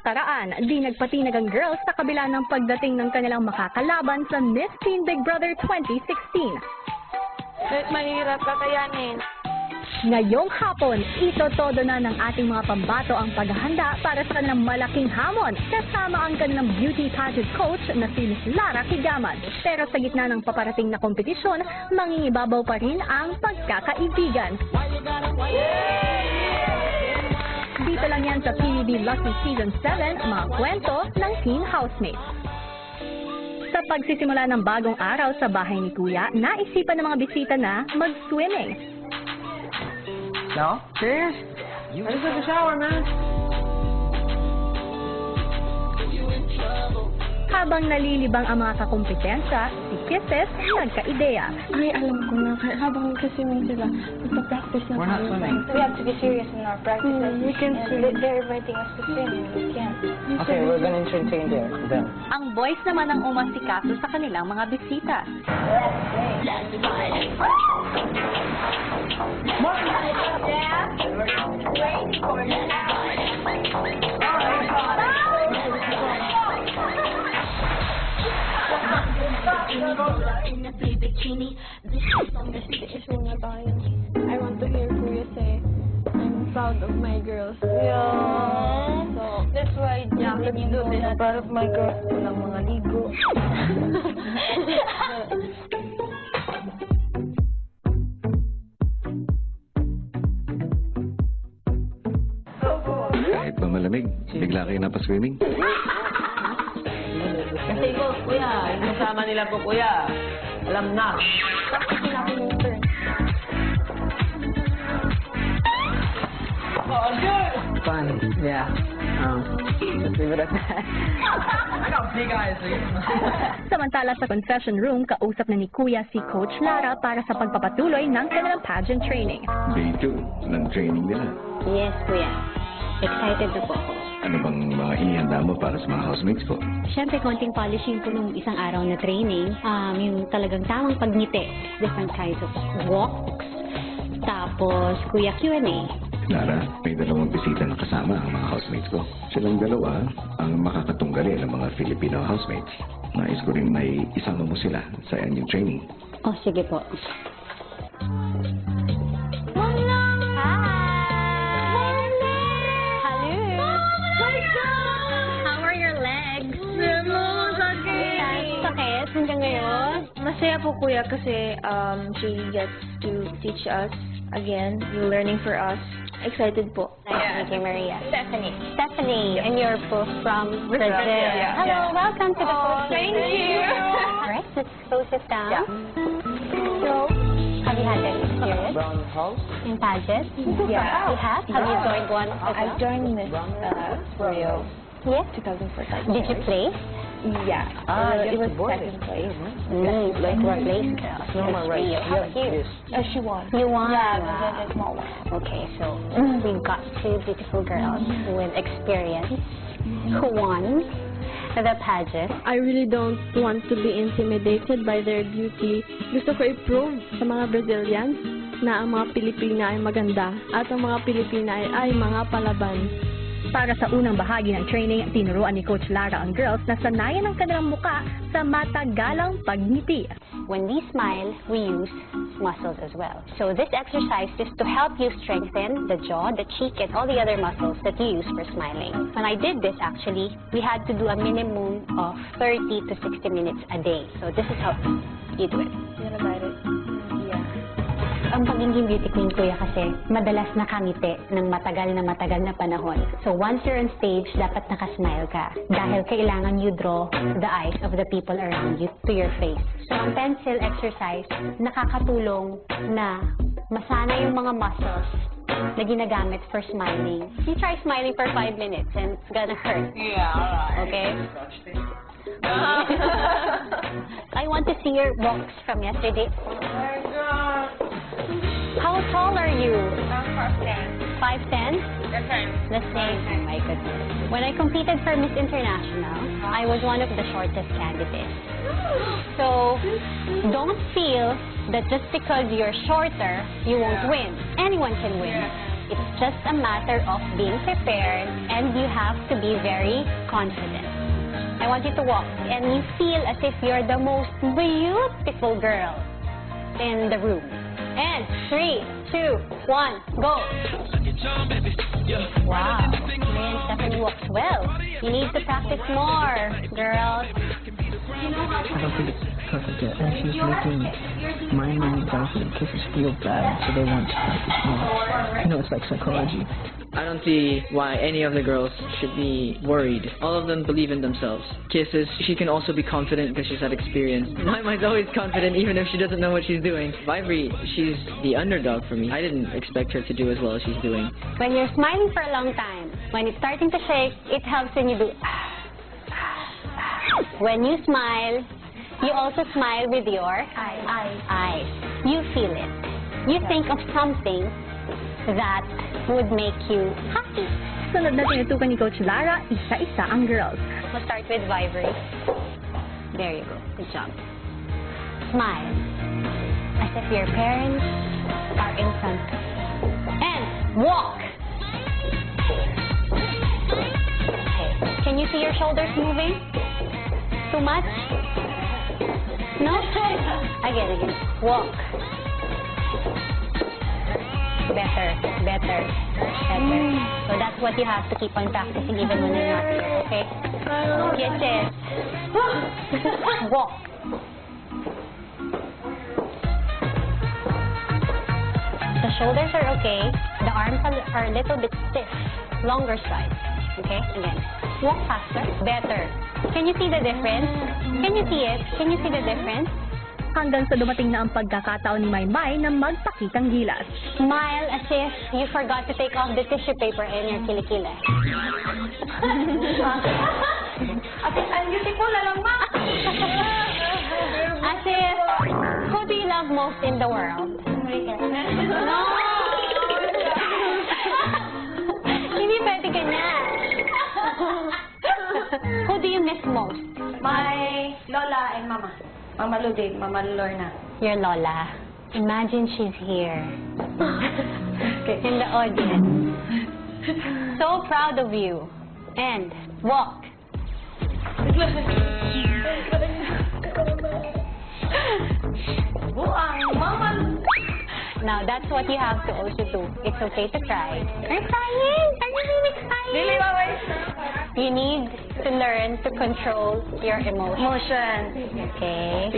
nakaraan, di nagpatinag ang girls sa kabila ng pagdating ng kanilang makakalaban sa Miss Teen Big Brother 2016. Kahit mahirap kakayanin. Ngayong hapon, itotodo na ng ating mga pambato ang paghahanda para sa kanilang malaking hamon kasama ang kanilang beauty pageant coach na si Miss Lara Higaman. Pero sa gitna ng paparating na kompetisyon, mangingibabaw pa rin ang pagkakaibigan. Dito lang yan sa PBB Lucky Season 7, mga kwento ng teen housemates. Sa pagsisimula ng bagong araw sa bahay ni Kuya, naisipan ng mga bisita na mag-swimming. No? Serious? I just took a shower, man. Habang nalilibang ang mga kakumpetensya, si Kisses nagka-ideya. Ay, alam ko na. Habang nagsisiming sila, magpa-practice na We're not swimming. We have to be serious in our practices. We can swim. They're inviting us to swim. We can't. Okay, we're gonna entertain them. Ang boys naman ang umasikaso sa kanilang mga bisita. I want to hear Kuya say, I'm proud of my girls. Yeah. So, that's why Let's do this. I'm proud of my girls. Walang mga ligo. Kahit ba malamig, bigla kayo napaswimming? Kasi ko, kuya, yung kasama nila po, kuya. Alam na. Fun, yeah. Let's leave it at that. I got big eyes. Samantala sa confession room, kausap na ni Kuya si Coach Lara para sa pagpapatuloy ng kanilang pageant training. Day 2 ng training nila. Yes, Kuya. Excited na po ako. Ano bang mga ihanda mo para sa mga housemates ko? Siyempre, konting polishing po nung isang araw na training. Yung talagang tamang pagngiti. Different kinds of walks. Tapos, Kuya Q&A. Lara, may dalawang bisita na kasama ang mga housemates ko. Silang dalawa ang makakatunggali ng mga Filipino housemates. Nais ko rin may isama mo sila sa inyong training. Oh, sige po. Hanggang ngayon? Masaya po, Kuya, kasi she gets to teach us again, new learning for us. Excited po. Nice to meet you, Maria. Stephanie. Stephanie, and you're from Brazil. Yeah. Hello, welcome to the Philippines. Thank you. All right, let's close this down. Yeah. So, have you had any experience Brown house? in pageant? Yeah. You have? Have you joined one as I well? joined Miss Rio Yes. 2014. Did you play? Yeah. It was second place. Like what place, girl? No more right. Rio. How about you? She won. You won. Yeah, Wow. the small one. Okay, so we've got two beautiful girls with experience who won the pageant. I really don't want to be intimidated by their beauty. Gusto ko i-prove sa mga Brazilians na ang mga Pilipina ay maganda at ang mga Pilipina ay mga palaban. Para sa unang bahagi ng training, tinuruan ni Coach Lara ang girls na sanayan ang kanilang muka sa matagalang pagngiti. When we smile, we use muscles as well. So this exercise is to help you strengthen the jaw, the cheek, and all the other muscles that you use for smiling. When I did this, actually, we had to do a minimum of 30 to 60 minutes a day. So this is how you do it. You wanna write it? Yeah. Ang pagiging beauty queen, Kuya, kasi madalas nakangiti ng matagal na panahon. So once you're on stage, dapat nakasmile ka. Dahil kailangan you draw the eyes of the people around you to your face. So ang pencil exercise, nakakatulong na masana yung mga muscles na ginagamit for smiling. You try smiling for 5 minutes and it's gonna hurt. Yeah, alright. Okay? I want to see your walks from yesterday. How tall are you? 5'10". 5'10"? The same. Oh my goodness. When I competed for Miss International, I was one of the shortest candidates. So, don't feel that just because you're shorter, you won't win. Anyone can win. It's just a matter of being prepared, and you have to be very confident. I want you to walk, and you feel as if you're the most beautiful girl in the room. And 3, 2, 1, go! Wow, Lynn Stephanie walks well. You need to practice more, girls. I don't think it's perfect yet, and she's making my mind and kisses feel bad, so they want to practice more. You know, it's like psychology. I don't see why any of the girls should be worried. All of them believe in themselves. Kisses, she can also be confident because she's had experience. My mind's always confident even if she doesn't know what she's doing. Ivory, she's the underdog for me. I didn't expect her to do as well as she's doing. When you're smiling for a long time, when it's starting to shake, it helps when you do. When you smile, you also smile with your eyes. You feel it. You think of something that would make you happy. Sunod na tinutukan ni Coach Lara, isa-isa ang girls. We'll start with Ivory. There you go. Good job. Smile. As if your parents are in front. And walk. Okay. Can you see your shoulders moving? Too much? No? Again. Walk. Better. So that's what you have to keep on practicing even when you're not here, okay? Kisses. Walk. The shoulders are okay. The arms are a little bit stiff. Longer strides. Okay? Again. Walk faster. Better. Can you see the difference? Can you see it? Can you see the difference? Hanggang sa dumating na ang pagkakataon ni Maymay na magpakitang gilas. Smile as if you forgot to take off the tissue paper in your kilikili. Ang beautiful na lang, ma. As if, who do you love most in the world? No! Hindi pwede ganyan. Who do you miss most? My Lola and Mama. Mama Ludwig, Mama Lorna. Your Lola. Imagine she's here. In the audience. So proud of you. And walk. Now that's what you have to also do. It's okay to cry. Are you crying? Are you really crying? You need to learn to control your emotions. Okay?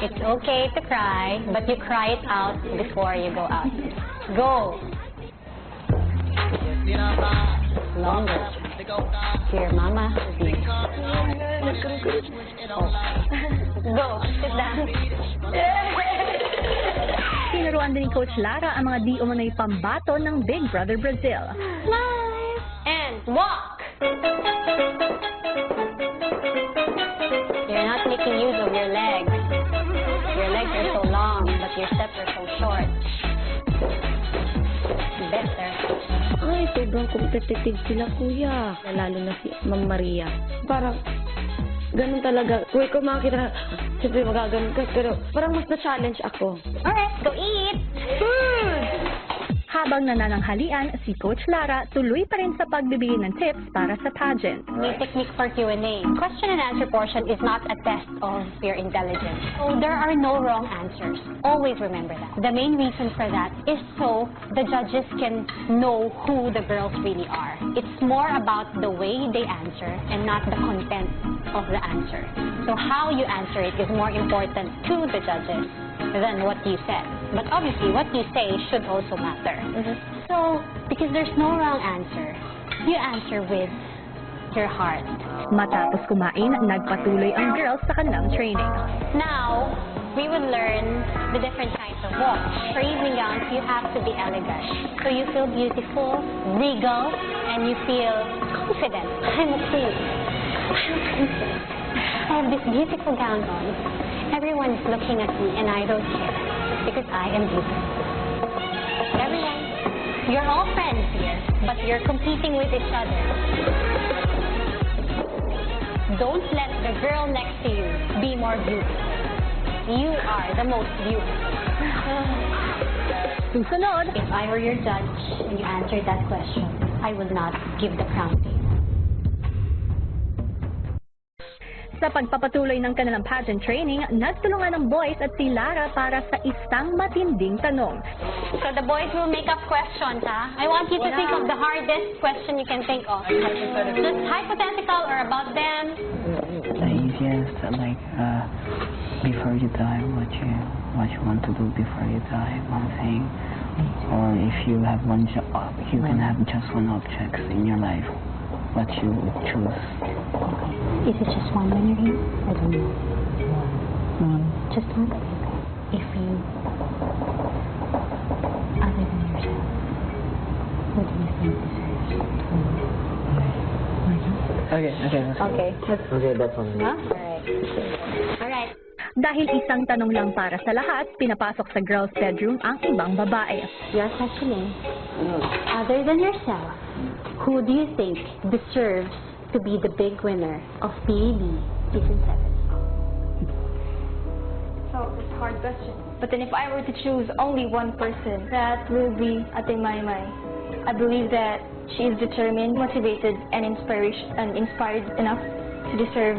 It's okay to cry, but you cry it out before you go out. Go. Longer. Here, Mama. Go. Sit down. Tinuruan din ni Coach Lara ang mga di umano'y pambato ng Big Brother Brazil. Nice. And walk. You're not making use of your legs. Your legs are so long, but your steps are so short. Better. Ay, sobrang competitive sila, kuya. Lalo na si Ma'am Maria. Parang, ganun talaga. Kuya ko makakita na, siyempre magaganon ka, pero parang mas na-challenge ako. Alright, go eat. Food. Habang nanananghalian, si Coach Lara tuloy pa rin sa pagbibigay ng tips para sa pageant. May technique for Q&A. Question and answer portion is not a test of your intelligence. So there are no wrong answers. Always remember that. The main reason for that is so the judges can know who the girls really are. It's more about the way they answer and not the content of the answer. So how you answer it is more important to the judges than what you said. But obviously, what you say should also matter. So, because there's no wrong answer, you answer with your heart. Matapos kumain, nagpatuloy ang girls sa kanilang training. Now, we will learn the different kinds of walks. For evening gowns, you have to be elegant. So you feel beautiful, regal, and you feel confident. I'm a queen. I have this beautiful gown on. Everyone is looking at me and I don't care because I am beautiful. Everyone, you're all friends here, but you're competing with each other. Don't let the girl next to you be more beautiful. You are the most beautiful. susunod, If I were your judge and you answered that question, I will not give the crown to you. sa pagpapatuloy ng kanilang pageant training, nagtulungan ng boys at si Lara para sa isang matinding tanong. So the boys will make up questions, ha? I want you to think of the hardest question you can think of. Just hypothetical or about them. The easiest, like, before you die, what you want to do before you die, one thing. Or if you have one job, you can have just one object in your life. What you would choose? Is it just one when you're here? I don't know. One. Just one? If you, other than yourself, who do you think deserves to Okay. Okay. Okay, that's one. Huh? Alright. Dahil isang tanong lang para sa lahat, pinapasok sa girls' bedroom ang ibang babae. Your question is, other than yourself, who do you think deserves to be the big winner of PAB Season 7? So, it's a hard question. But then if I were to choose only one person, that will be Ate Maymay. I believe that she is determined, motivated, and inspired enough to deserve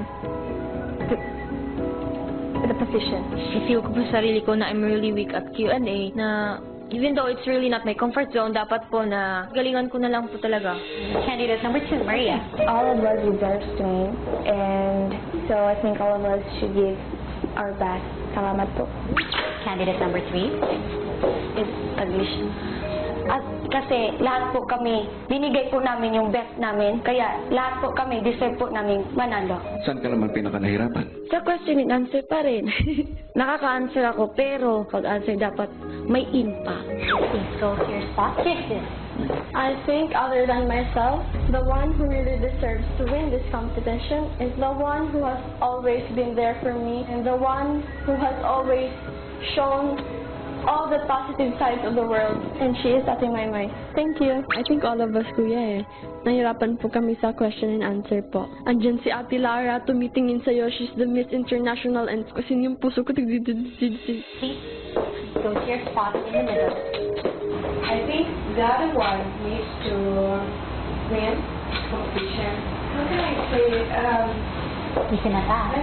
the position. I-feel ko po sa sarili ko na I'm really weak at Q&A, na even though it's really not my comfort zone, dapat po na galingan ko na lang po talaga. Candidate number 2, Maria. All of us deserves to win, and so I think all of us should give our best. Salamat po. Candidate number 3. Is admission. At kasi lahat po kami, binigay po namin yung best namin, kaya lahat po kami deserve po namin manalo. Saan ka naman pinaka-nahirapan? Sa question and answer pa rin. Nakaka-answer ako, pero pag-answer dapat may impact. Please go to your spot. Kisses. I think other than myself, the one who really deserves to win this competition is the one who has always been there for me and the one who has always shown all the positive sides of the world, and she is Ate Maymay. Thank you. I think all of us, kuya, nahirapan po kami sa question and answer po. Andyan si Ate Lara, tumitingin sa'yo. She's the Miss International, and kasi yung puso ko Please go to your spot in the middle. I think the other one needs to win competition. How can I say? You cannot ask.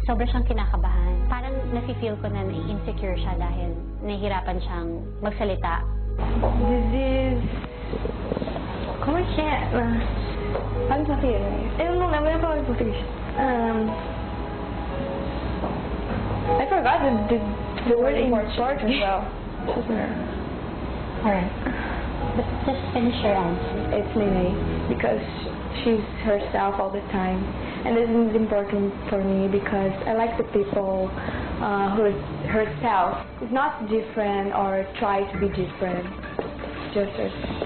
Sobrang siyang kinakabahan. Parang nafe-feel ko na nai-insecure siya dahil nahihirapan siyang magsalita. This is... ¿Cómo es que...? Algo así. Es un nombre para el portugués. I forgot the word in Portuguese as well. Alright. But just finish your answer. It's Nene, because she's herself all the time. And this is important for me because I like the people who is herself. Is not different or try to be different. Just herself.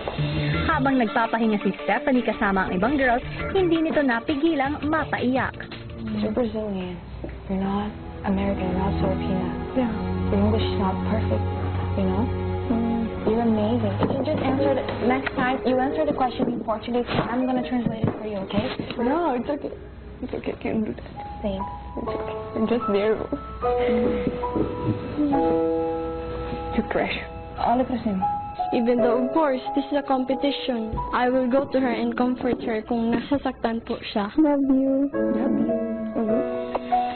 Habang nagpapahinga si Stephanie kasama ang ibang girls, hindi nito napigilang mapaiyak. You're Brazilian. You're not American. You're not Filipina. Yeah. Your English is not perfect. You know? You're amazing. You just answer it. Next time, you answer the question in Portuguese, and I'm gonna translate it for you, okay? No, it's okay. It's okay. I can do that. Thanks. It's okay. I'm just nervous. Too pressure. Olha pra cima. Even though, of course, this is a competition, I will go to her and comfort her kung nasasaktan po siya. Love you. Love you.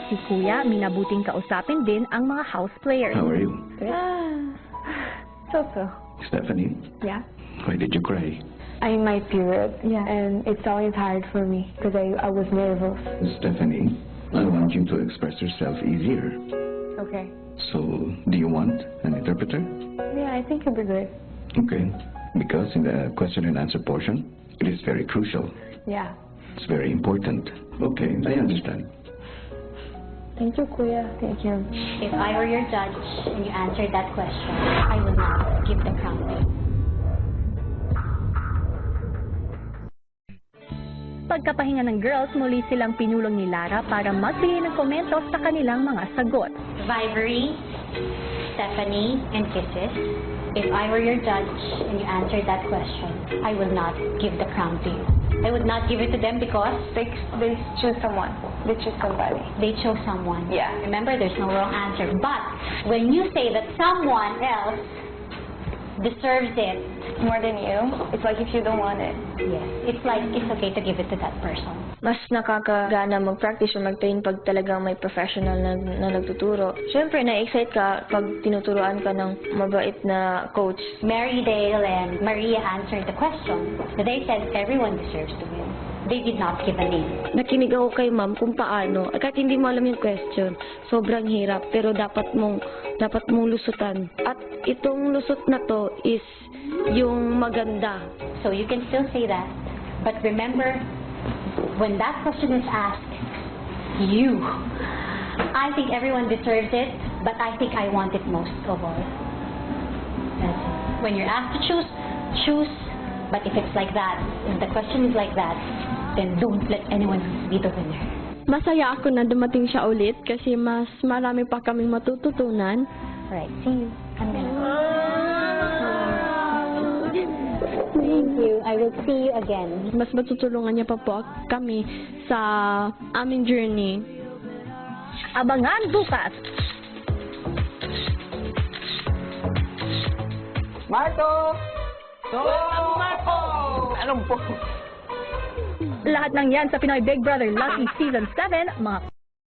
Si Kuya, minabuting kausapin din ang mga house players. How are you? So. Stephanie, Yeah. why did you cry? I'm in my period. Yeah. And it's always hard for me because I was nervous. Stephanie, I want you to express yourself easier. Okay. So, do you want an interpreter? Yeah, I think it'd be good. Okay. Because in the question and answer portion, it is very crucial. Yeah. It's very important. Okay, I understand. Thank you, Kuya. Thank you. If I were your judge and you answered that question, I will not give the crown to you. Pagkapahinga ng girls, muli silang pinulong ni Lara para magbigay ng komento sa kanilang mga sagot. Vivory, Stephanie, and Kisses, If I were your judge and you answered that question, I will not give the crown to you. I would not give it to them because They choose someone. They choose somebody. they chose someone. Yeah. Remember, there's no wrong answer. But when you say that someone else deserves it, More than you. It's like if you don't want it. yes, it's like it's okay to give it to that person. Mas nakakagana mag-practice or mag-train pag talagang may professional na nagtuturo. Siyempre, na-excite ka pag tinuturuan ka ng mabait na coach. Mary Dale and Maria answered the question. They said everyone deserves to win. They did not give a name. Nakinig ako kay ma'am kung paano. Kahit hindi mo alam yung question, sobrang hirap. Pero dapat mong lusutan. At itong lusot na to is yung maganda. So you can still say that. But remember, when that question is asked, I think everyone deserves it, but I think I want it most of all. That's it. When you're asked to choose. But if it's like that, if the question is like that, then don't let anyone be the winner. Masaya ako na dumating siya ulit kasi mas marami pa kaming matututunan. Alright, see you. I'm gonna... Thank you. I will see you again. Mas matutulungan niya pa po kami sa aming journey. Abangan bukas! Lahat ng yan sa Pinoy Big Brother Lucky Season 7, mga